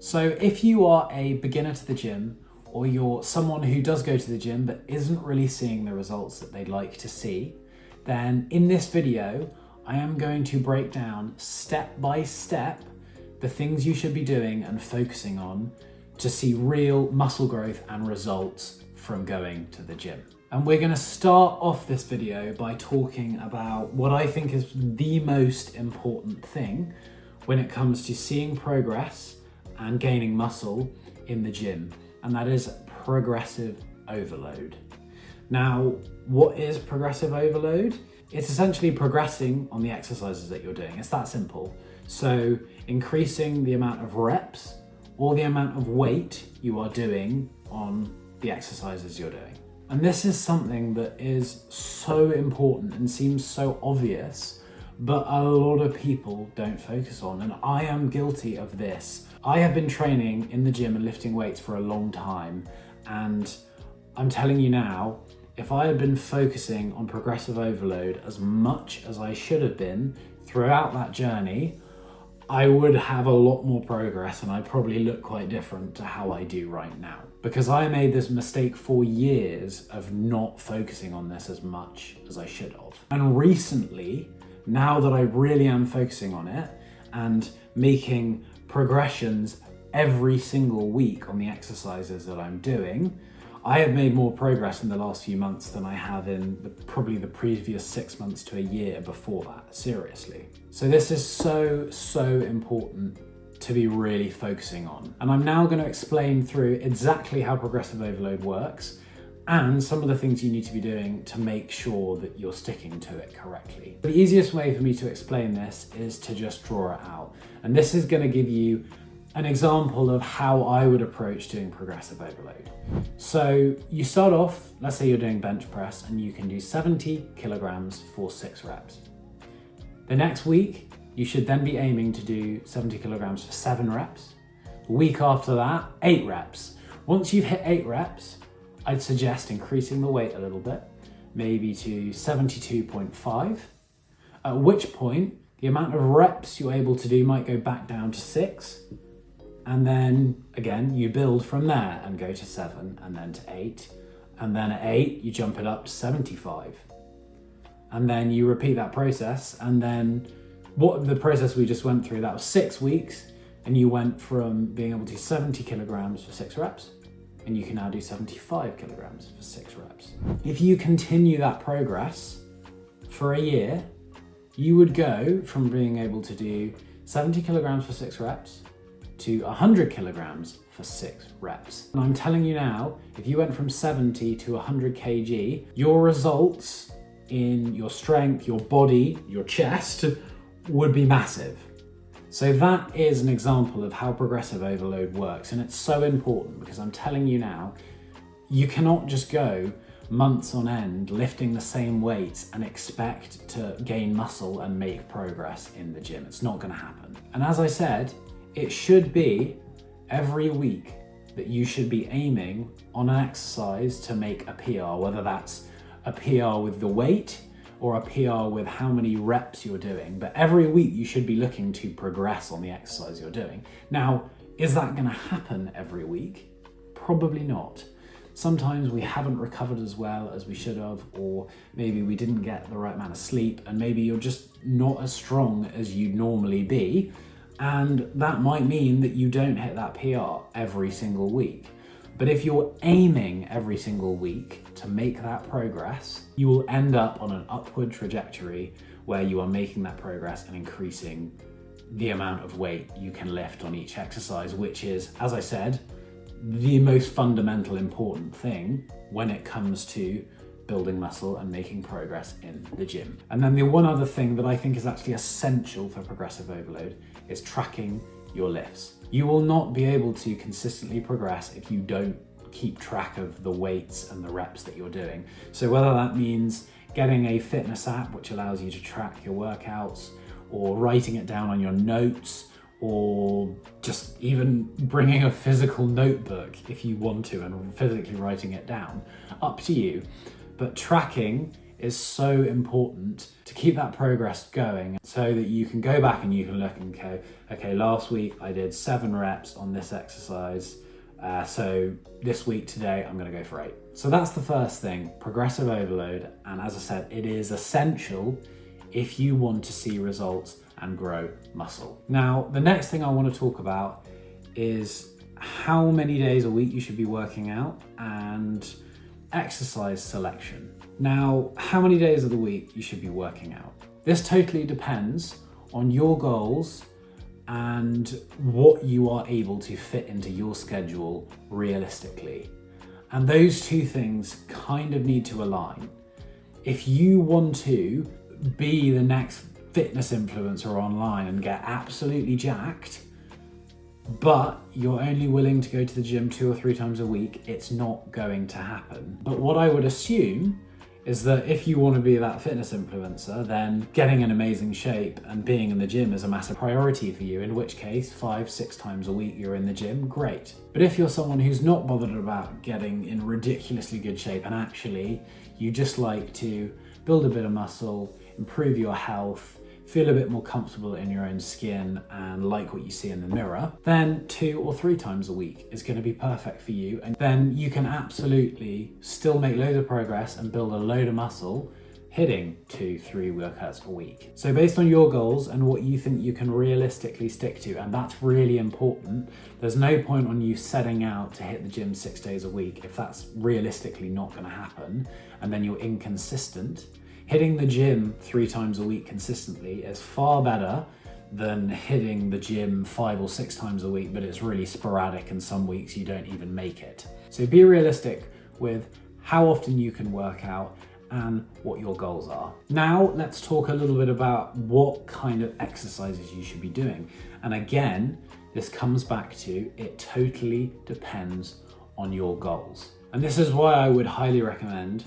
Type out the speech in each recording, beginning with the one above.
So if you are a beginner to the gym, or you're someone who does go to the gym but isn't really seeing the results that they'd like to see, then in this video, I am going to break down step by step the things you should be doing and focusing on to see real muscle growth and results from going to the gym. And we're going to start off this video by talking about what I think is the most important thing when it comes to seeing progress and gaining muscle in the gym, and that is progressive overload. Now, what is progressive overload? It's essentially progressing on the exercises that you're doing. It's that simple. So increasing the amount of reps or the amount of weight you are doing on the exercises you're doing. And this is something that is so important and seems so obvious, but a lot of people don't focus on, and I am guilty of this. I have been training in the gym and lifting weights for a long time, and I'm telling you now, if I had been focusing on progressive overload as much as I should have been throughout that journey, I would have a lot more progress and I'd probably look quite different to how I do right now. Because I made this mistake for years of not focusing on this as much as I should have. And recently, now that I really am focusing on it and making progressions every single week on the exercises that I'm doing, I have made more progress in the last few months than I have in probably the previous 6 months to a year before that, seriously. So this is so important to be really focusing on. And I'm now going to explain through exactly how progressive overload works and some of the things you need to be doing to make sure that you're sticking to it correctly. The easiest way for me to explain this is to just draw it out. And this is going to give you an example of how I would approach doing progressive overload. So you start off, let's say you're doing bench press and you can do 70 kilograms for 6 reps. The next week, you should then be aiming to do 70 kilograms for 7 reps. The week after that, 8 reps. Once you've hit 8 reps, I'd suggest increasing the weight a little bit, maybe to 72.5, at which point the amount of reps you're able to do might go back down to 6. And then again, you build from there and go to 7 and then to 8. And then at 8, you jump it up to 75. And then you repeat that process. And then what the process we just went through, that was 6 weeks. And you went from being able to do 70 kilograms for 6 reps. And you can now do 75 kilograms for 6 reps. If you continue that progress for a year, you would go from being able to do 70 kilograms for 6 reps to 100 kilograms for 6 reps. And I'm telling you now, if you went from 70 to 100 kg, your results in your strength, your body, your chest would be massive. So that is an example of how progressive overload works. And it's so important because I'm telling you now, you cannot just go months on end lifting the same weights and expect to gain muscle and make progress in the gym. It's not going to happen. And as I said, it should be every week that you should be aiming on an exercise to make a PR, whether that's a PR with the weight or a PR with how many reps you're doing. But every week you should be looking to progress on the exercise you're doing. Now, is that going to happen every week? Probably not. Sometimes we haven't recovered as well as we should have, or maybe we didn't get the right amount of sleep, and maybe you're just not as strong as you'd normally be. And that might mean that you don't hit that PR every single week. But if you're aiming every single week to make that progress, you will end up on an upward trajectory where you are making that progress and increasing the amount of weight you can lift on each exercise, which is, as I said, the most fundamental important thing when it comes to building muscle and making progress in the gym. And then the one other thing that I think is actually essential for progressive overload is tracking your lifts. You will not be able to consistently progress if you don't keep track of the weights and the reps that you're doing. So whether that means getting a fitness app which allows you to track your workouts, or writing it down on your notes, or just even bringing a physical notebook if you want to and physically writing it down, up to you. But tracking is so important to keep that progress going so that you can go back and you can look and go, okay, last week I did 7 reps on this exercise. So this week, today, I'm going to go for 8. So that's the first thing, progressive overload. And as I said, it is essential if you want to see results and grow muscle. Now, the next thing I want to talk about is how many days a week you should be working out and exercise selection. Now, how many days of the week you should be working out? This totally depends on your goals and what you are able to fit into your schedule realistically. And those two things kind of need to align. If you want to be the next fitness influencer online and get absolutely jacked, but you're only willing to go to the gym 2 or 3 times a week, it's not going to happen. But what I would assume is that if you want to be that fitness influencer, then getting in amazing shape and being in the gym is a massive priority for you, in which case 5-6 times a week you're in the gym, great. But if you're someone who's not bothered about getting in ridiculously good shape and actually you just like to build a bit of muscle, improve your health, feel a bit more comfortable in your own skin and like what you see in the mirror, then 2 or 3 times a week is going to be perfect for you. And then you can absolutely still make loads of progress and build a load of muscle hitting 2-3 workouts a week. So based on your goals and what you think you can realistically stick to, and that's really important, there's no point on you setting out to hit the gym 6 days a week if that's realistically not going to happen and then you're inconsistent. Hitting the gym 3 times a week consistently is far better than hitting the gym 5 or 6 times a week, but it's really sporadic and some weeks you don't even make it. So be realistic with how often you can work out and what your goals are. Now let's talk a little bit about what kind of exercises you should be doing. And again, this comes back to it totally depends on your goals. And this is why I would highly recommend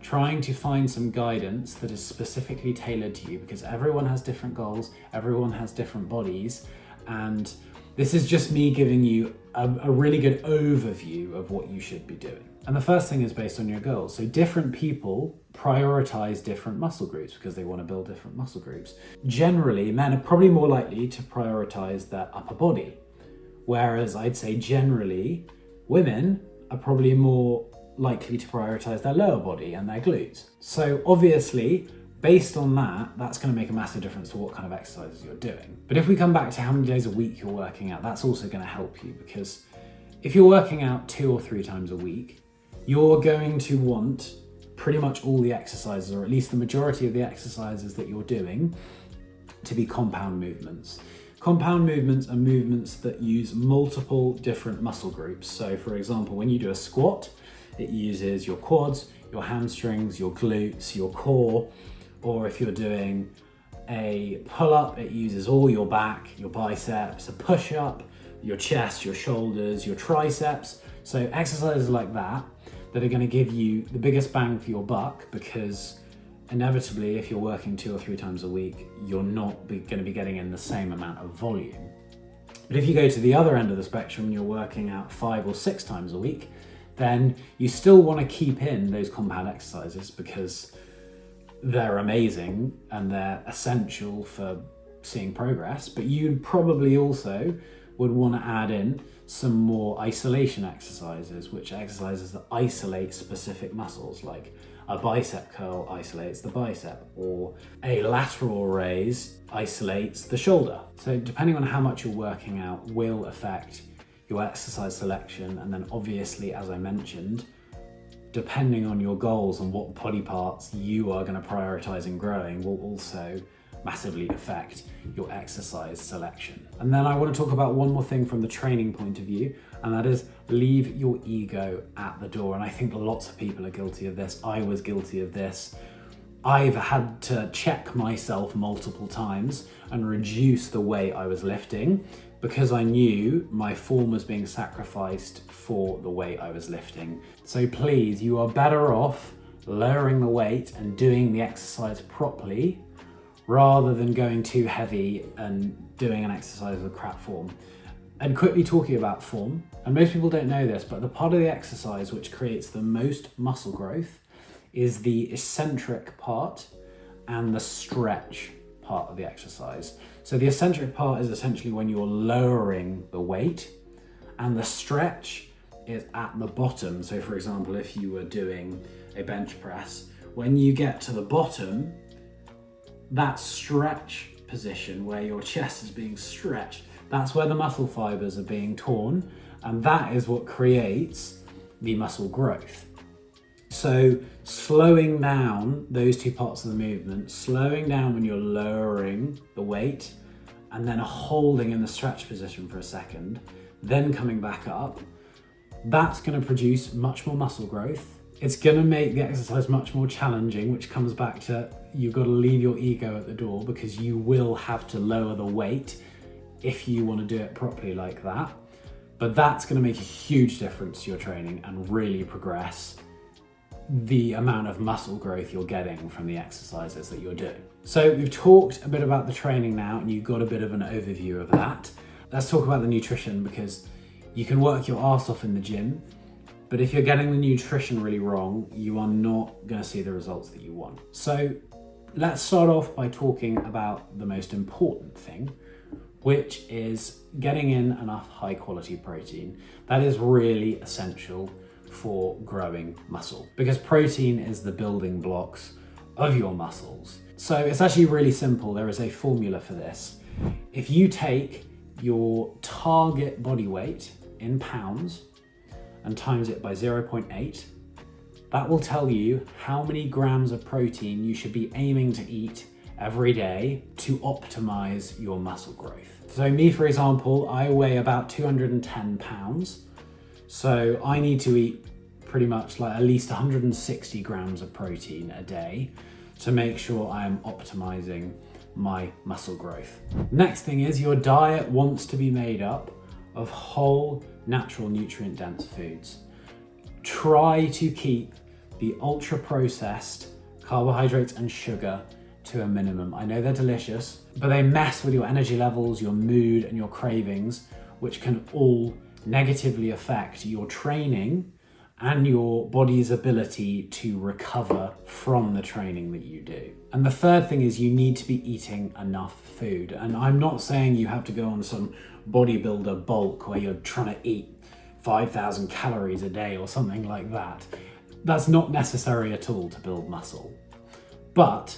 trying to find some guidance that is specifically tailored to you, because everyone has different goals, everyone has different bodies, and this is just me giving you a really good overview of what you should be doing. And the first thing is based on your goals. So different people prioritize different muscle groups because they want to build different muscle groups. Generally, men are probably more likely to prioritize their upper body, whereas I'd say generally, women are probably more likely to prioritize their lower body and their glutes. So obviously, based on that, that's going to make a massive difference to what kind of exercises you're doing. But if we come back to how many days a week you're working out, that's also going to help you, because if you're working out 2 or 3 times a week, you're going to want pretty much all the exercises, or at least the majority of the exercises that you're doing, to be compound movements. Compound movements are movements that use multiple different muscle groups. So for example, when you do a squat, it uses your quads, your hamstrings, your glutes, your core. Or if you're doing a pull-up, it uses all your back, your biceps. A push-up, your chest, your shoulders, your triceps. So exercises like that are going to give you the biggest bang for your buck, because inevitably, if you're working 2 or 3 times a week, you're not going to be getting in the same amount of volume. But if you go to the other end of the spectrum and you're working out 5 or 6 times a week, then you still want to keep in those compound exercises because they're amazing and they're essential for seeing progress. But you probably also would want to add in some more isolation exercises, which are exercises that isolate specific muscles, like a bicep curl isolates the bicep, or a lateral raise isolates the shoulder. So depending on how much you're working out will affect your exercise selection. And then obviously, as I mentioned, depending on your goals and what body parts you are going to prioritize in growing will also massively affect your exercise selection. And then I want to talk about one more thing from the training point of view, and that is leave your ego at the door. And I think lots of people are guilty of this. I was guilty of this. I've had to check myself multiple times and reduce the weight I was lifting because I knew my form was being sacrificed for the weight I was lifting. So please, you are better off lowering the weight and doing the exercise properly rather than going too heavy and doing an exercise with crap form. And quickly talking about form, and most people don't know this, but the part of the exercise which creates the most muscle growth is the eccentric part and the stretch part of the exercise. So the eccentric part is essentially when you're lowering the weight, and the stretch is at the bottom. So for example, if you were doing a bench press, when you get to the bottom, that stretch position where your chest is being stretched, that's where the muscle fibers are being torn, and that is what creates the muscle growth. So slowing down those two parts of the movement, slowing down when you're lowering the weight and then holding in the stretch position for a second, then coming back up, that's going to produce much more muscle growth. It's going to make the exercise much more challenging, which comes back to you've got to leave your ego at the door, because you will have to lower the weight if you want to do it properly like that. But that's going to make a huge difference to your training and really progress the amount of muscle growth you're getting from the exercises that you're doing. So we've talked a bit about the training now, and you've got a bit of an overview of that. Let's talk about the nutrition, because you can work your arse off in the gym, but if you're getting the nutrition really wrong, you are not going to see the results that you want. So let's start off by talking about the most important thing, which is getting in enough high quality protein. That is really essential for growing muscle, because protein is the building blocks of your muscles. So it's actually really simple. There is a formula for this. If you take your target body weight in pounds and times it by 0.8, that will tell you how many grams of protein you should be aiming to eat every day to optimize your muscle growth. So me, for example, I weigh about 210 pounds. So I need to eat pretty much like at least 160 grams of protein a day to make sure I am optimizing my muscle growth. Next thing is, your diet wants to be made up of whole, natural, nutrient-dense foods. Try to keep the ultra-processed carbohydrates and sugar to a minimum. I know they're delicious, but they mess with your energy levels, your mood, and your cravings, which can all negatively affect your training and your body's ability to recover from the training that you do. And the third thing is, you need to be eating enough food. And I'm not saying you have to go on some bodybuilder bulk where you're trying to eat 5,000 calories a day or something like that. That's not necessary at all to build muscle. But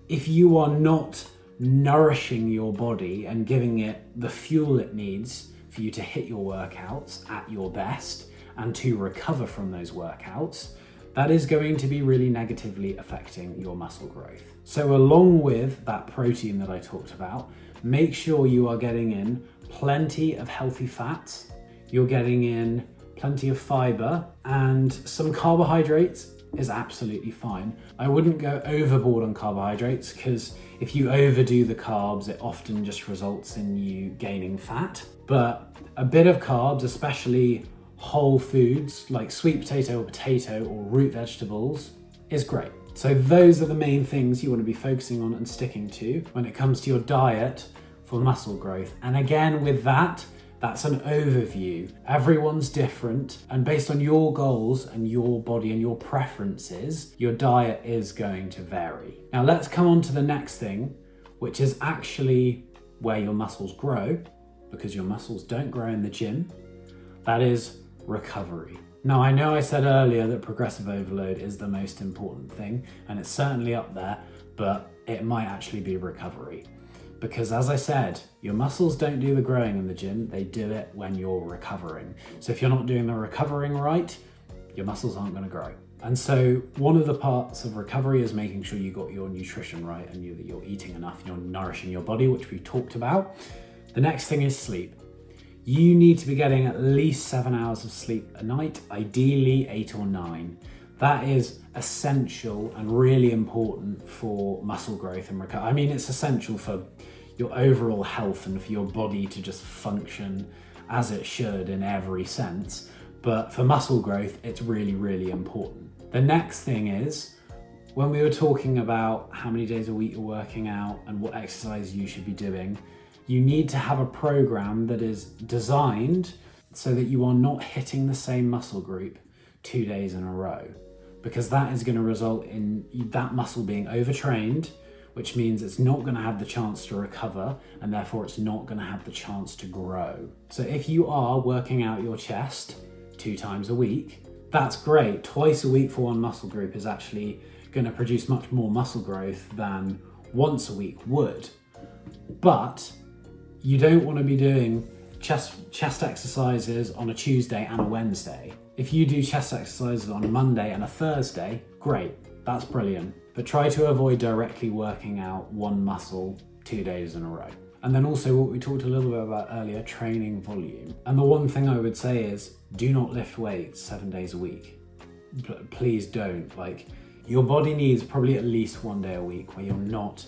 if you are not nourishing your body and giving it the fuel it needs for you to hit your workouts at your best and to recover from those workouts, that is going to be really negatively affecting your muscle growth. So along with that protein that I talked about, make sure you are getting in plenty of healthy fats, you're getting in plenty of fiber, and some carbohydrates is absolutely fine. I wouldn't go overboard on carbohydrates, because if you overdo the carbs, it often just results in you gaining fat. But a bit of carbs, especially whole foods like sweet potato or root vegetables, is great. So those are the main things you want to be focusing on and sticking to when it comes to your diet for muscle growth. And again, with that, that's an overview. Everyone's different, and based on your goals and your body and your preferences, your diet is going to vary. Now let's come on to the next thing, which is actually where your muscles grow, because your muscles don't grow in the gym. That is recovery. Now, I know I said earlier that progressive overload is the most important thing, and it's certainly up there, but it might actually be recovery. Because as I said, your muscles don't do the growing in the gym, they do it when you're recovering. So if you're not doing the recovering right, your muscles aren't going to grow. And so one of the parts of recovery is making sure you got your nutrition right and that you're eating enough, you're nourishing your body, which we've talked about. The next thing is sleep. You need to be getting at least 7 hours of sleep a night, ideally 8 or 9. That is essential and really important for muscle growth and recovery. I mean, it's essential for your overall health and for your body to just function as it should in every sense. But for muscle growth, it's really, really important. The next thing is, when we were talking about how many days a week you're working out and what exercise you should be doing, you need to have a program that is designed so that you are not hitting the same muscle group 2 days in a row. because that is going to result in that muscle being overtrained, which means it's not going to have the chance to recover, and therefore it's not going to have the chance to grow. So if you are working out your chest 2 times a week, that's great. Twice a week for one muscle group is actually going to produce much more muscle growth than once a week would. But you don't want to be doing chest exercises on a Tuesday and a Wednesday. If you do chest exercises on a Monday and a Thursday, great, that's brilliant. But try to avoid directly working out one muscle 2 days in a row. And then also what we talked a little bit about earlier, training volume. And the one thing I would say is, do not lift weights 7 days a week. Please don't. Like, your body needs probably at least 1 day a week where you're not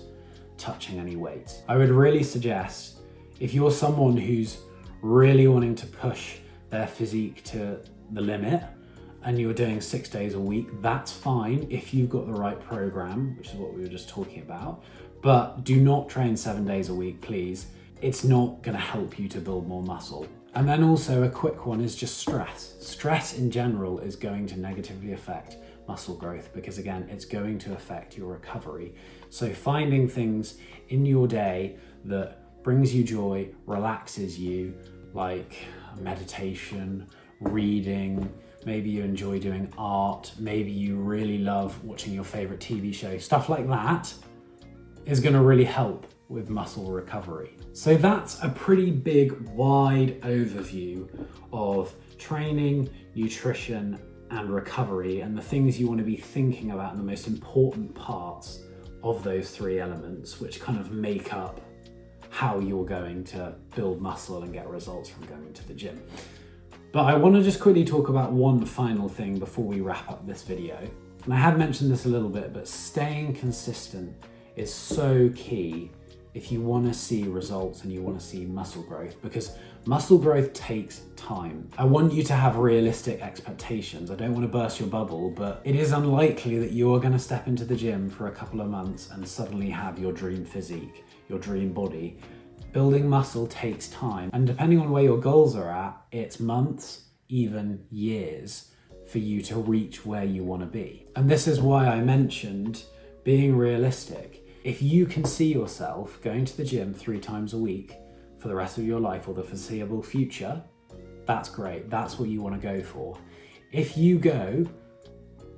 touching any weights. I would really suggest, if you're someone who's really wanting to push their physique to the limit and you're doing 6 days a week, that's fine if you've got the right program, which is what we were just talking about. But do not train 7 days a week, please. It's not going to help you to build more muscle. And then also a quick one is just stress. Stress in general is going to negatively affect muscle growth because, again, it's going to affect your recovery. So finding things in your day that brings you joy, relaxes you, like meditation, reading, maybe you enjoy doing art, maybe you really love watching your favorite TV show, stuff like that is going to really help with muscle recovery. So that's a pretty big, wide overview of training, nutrition, and recovery, and the things you want to be thinking about, and the most important parts of those 3 elements, which kind of make up how you're going to build muscle and get results from going to the gym. But I want to just quickly talk about one final thing before we wrap up this video. And I have mentioned this a little bit, but staying consistent is so key if you want to see results and you want to see muscle growth, because muscle growth takes time. I want you to have realistic expectations. I don't want to burst your bubble, but it is unlikely that you are going to step into the gym for a couple of months and suddenly have your dream physique, your dream body. Building muscle takes time, and depending on where your goals are at, it's months, even years, for you to reach where you want to be. And this is why I mentioned being realistic. If you can see yourself going to the gym 3 times a week for the rest of your life or the foreseeable future, that's great. That's what you want to go for. If you go,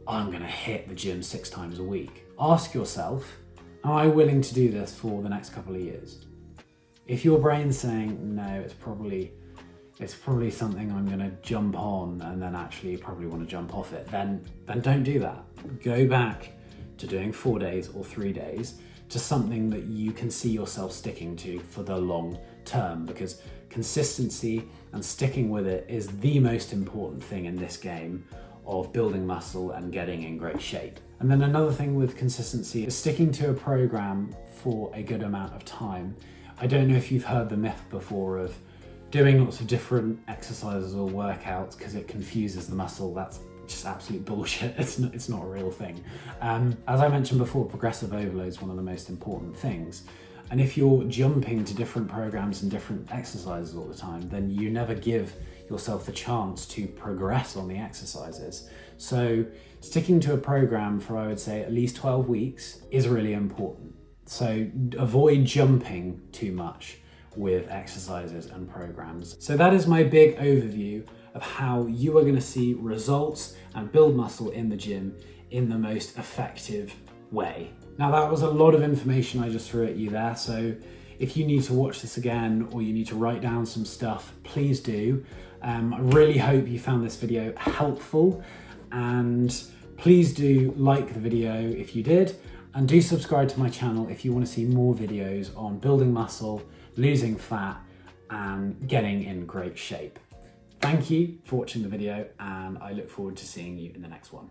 I'm going to hit the gym 6 times a week, ask yourself, am I willing to do this for the next couple of years? If your brain's saying, no, it's probably something I'm going to jump on and then actually probably want to jump off it, then don't do that. Go back to doing 4 days or 3 days to something that you can see yourself sticking to for the long term, because consistency and sticking with it is the most important thing in this game of building muscle and getting in great shape. And then another thing with consistency is sticking to a program for a good amount of time. I don't know if you've heard the myth before of doing lots of different exercises or workouts because it confuses the muscle. That's just absolute bullshit. It's not a real thing. As I mentioned before, progressive overload is one of the most important things. And if you're jumping to different programs and different exercises all the time, then you never give yourself the chance to progress on the exercises. So sticking to a program for, I would say, at least 12 weeks is really important. So avoid jumping too much with exercises and programs. So that is my big overview of how you are going to see results and build muscle in the gym in the most effective way. Now that was a lot of information I just threw at you there, so if you need to watch this again or you need to write down some stuff, please do. I really hope you found this video helpful, and please do like the video if you did, and do subscribe to my channel if you want to see more videos on building muscle, losing fat, and getting in great shape. Thank you for watching the video, and I look forward to seeing you in the next one.